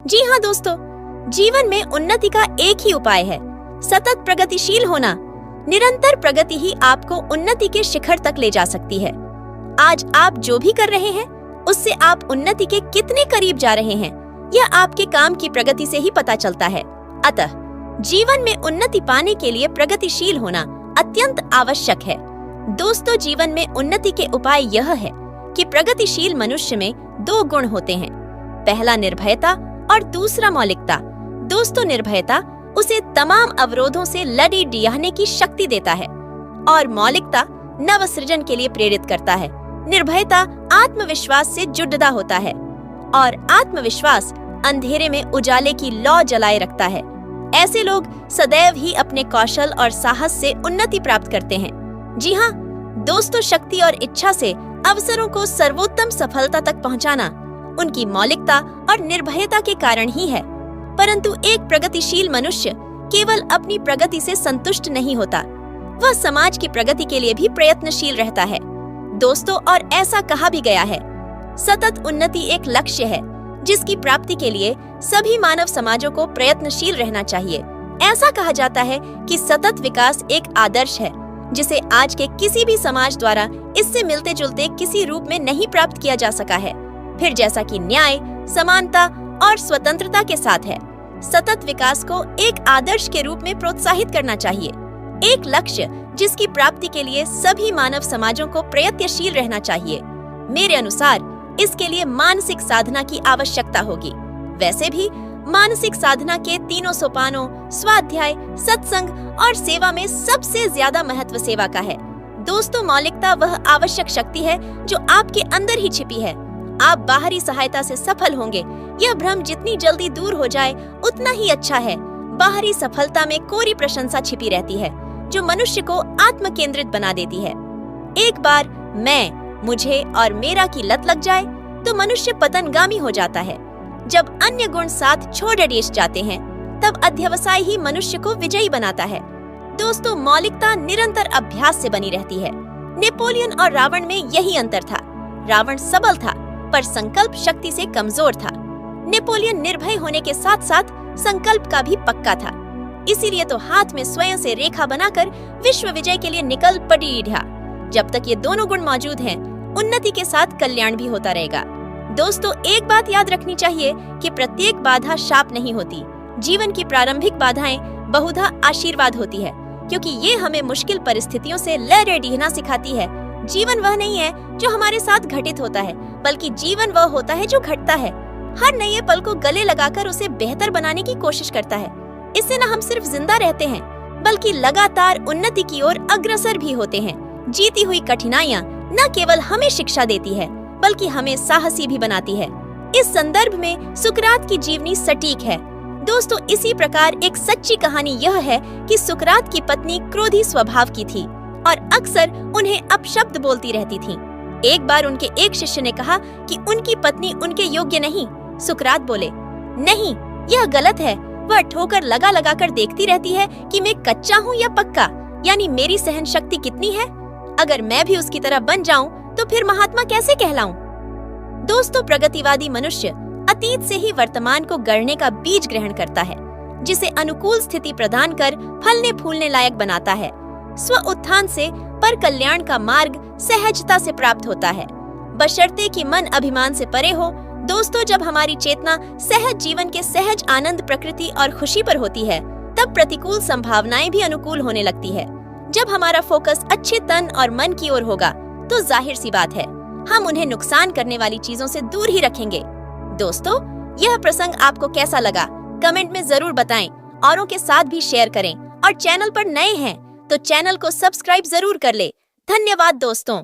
जी हाँ दोस्तों, जीवन में उन्नति का एक ही उपाय है, सतत प्रगतिशील होना। निरंतर प्रगति ही आपको उन्नति के शिखर तक ले जा सकती है। आज आप जो भी कर रहे हैं, उससे आप उन्नति के कितने करीब जा रहे हैं, यह आपके काम की प्रगति से ही पता चलता है। अतः जीवन में उन्नति पाने के लिए प्रगतिशील होना अत्यंत आवश्यक है। दोस्तों, जीवन में उन्नति के उपाय यह है कि प्रगतिशील मनुष्य में दो गुण होते हैं, पहला निर्भयता और दूसरा मौलिकता। दोस्तों, निर्भयता उसे तमाम अवरोधों से लड़ी डियाहने की शक्ति देता है और मौलिकता नवसृजन के लिए प्रेरित करता है। निर्भयता आत्मविश्वास से जुड़ता होता है और आत्मविश्वास अंधेरे में उजाले की लौ जलाए रखता है। ऐसे लोग सदैव ही अपने कौशल और साहस से उन्नति प्राप्त करते हैं। जी हाँ दोस्तों, शक्ति और इच्छा से अवसरों को सर्वोत्तम सफलता तक पहुंचाना उनकी मौलिकता और निर्भयता के कारण ही है। परंतु एक प्रगतिशील मनुष्य केवल अपनी प्रगति से संतुष्ट नहीं होता, वह समाज की प्रगति के लिए भी प्रयत्नशील रहता है। दोस्तों, और ऐसा कहा भी गया है, सतत उन्नति एक लक्ष्य है जिसकी प्राप्ति के लिए सभी मानव समाजों को प्रयत्नशील रहना चाहिए। ऐसा कहा जाता है कि सतत विकास एक आदर्श है जिसे आज के किसी भी समाज द्वारा इससे मिलते जुलते किसी रूप में नहीं प्राप्त किया जा सका है। फिर जैसा कि न्याय, समानता और स्वतंत्रता के साथ है, सतत विकास को एक आदर्श के रूप में प्रोत्साहित करना चाहिए। एक लक्ष्य जिसकी प्राप्ति के लिए सभी मानव समाजों को प्रयत्नशील रहना चाहिए। मेरे अनुसार इसके लिए मानसिक साधना की आवश्यकता होगी। वैसे भी मानसिक साधना के तीनों सोपानों स्वाध्याय, सत्संग और सेवा में सबसे ज्यादा महत्व सेवा का है। दोस्तों, मौलिकता वह आवश्यक शक्ति है जो आपके अंदर ही छिपी है। आप बाहरी सहायता से सफल होंगे, यह भ्रम जितनी जल्दी दूर हो जाए उतना ही अच्छा है। बाहरी सफलता में कोरी प्रशंसा छिपी रहती है जो मनुष्य को आत्म केंद्रित बना देती है। एक बार मैं, मुझे और मेरा की लत लग जाए तो मनुष्य पतनगामी हो जाता है। जब अन्य गुण साथ छोड़ देश जाते हैं, तब अध्यवसाय ही मनुष्य को विजयी बनाता है। दोस्तों, मौलिकता निरंतर अभ्यास से बनी रहती है। नेपोलियन और रावण में यही अंतर था। रावण सबल था पर संकल्प शक्ति से कमजोर था। नेपोलियन निर्भय होने के साथ साथ संकल्प का भी पक्का था। इसीलिए तो हाथ में स्वयं से रेखा बनाकर विश्व विजय के लिए निकल पड़ी। जब तक ये दोनों गुण मौजूद हैं, उन्नति के साथ कल्याण भी होता रहेगा। दोस्तों, एक बात याद रखनी चाहिए कि प्रत्येक बाधा शाप नहीं होती। जीवन की प्रारंभिक बाधाएं बहुधा आशीर्वाद होती है, क्योंकि ये हमें मुश्किल परिस्थितियों से लड़ डिहना सिखाती है। जीवन वह नहीं है जो हमारे साथ घटित होता है, बल्कि जीवन वह होता है जो घटता है। हर नए पल को गले लगाकर उसे बेहतर बनाने की कोशिश करता है। इससे न हम सिर्फ जिंदा रहते हैं, बल्कि लगातार उन्नति की ओर अग्रसर भी होते हैं। जीती हुई कठिनाइयाँ न केवल हमें शिक्षा देती है, बल्कि हमें साहसी भी बनाती है। इस संदर्भ में सुकरात की जीवनी सटीक है। दोस्तों, इसी प्रकार एक सच्ची कहानी यह है कि सुकरात की पत्नी क्रोधी स्वभाव की थी और अक्सर उन्हें अपशब्द बोलती रहती थी। एक बार उनके एक शिष्य ने कहा कि उनकी पत्नी उनके योग्य नहीं। सुकरात बोले, नहीं, यह गलत है। वह ठोकर लगा लगा कर देखती रहती है कि मैं कच्चा हूँ या पक्का, यानी मेरी सहन शक्ति कितनी है। अगर मैं भी उसकी तरह बन जाऊं तो फिर महात्मा कैसे कहलाऊं। दोस्तों, प्रगतिवादी मनुष्य अतीत से ही वर्तमान को गढ़ने का बीज ग्रहण करता है, जिसे अनुकूल स्थिति प्रदान कर फलने फूलने लायक बनाता है। स्व उत्थान से पर कल्याण का मार्ग सहजता से प्राप्त होता है, बशर्ते कि मन अभिमान से परे हो। दोस्तों, जब हमारी चेतना सहज जीवन के सहज आनंद, प्रकृति और खुशी पर होती है, तब प्रतिकूल संभावनाएं भी अनुकूल होने लगती है। जब हमारा फोकस अच्छे तन और मन की ओर होगा, तो जाहिर सी बात है हम उन्हें नुकसान करने वाली चीजों से दूर ही रखेंगे। दोस्तों, यह प्रसंग आपको कैसा लगा कमेंट में जरूर बताएं, औरों के साथ भी शेयर करें और चैनल पर नए हैं तो चैनल को सब्सक्राइब जरूर कर ले। धन्यवाद दोस्तों।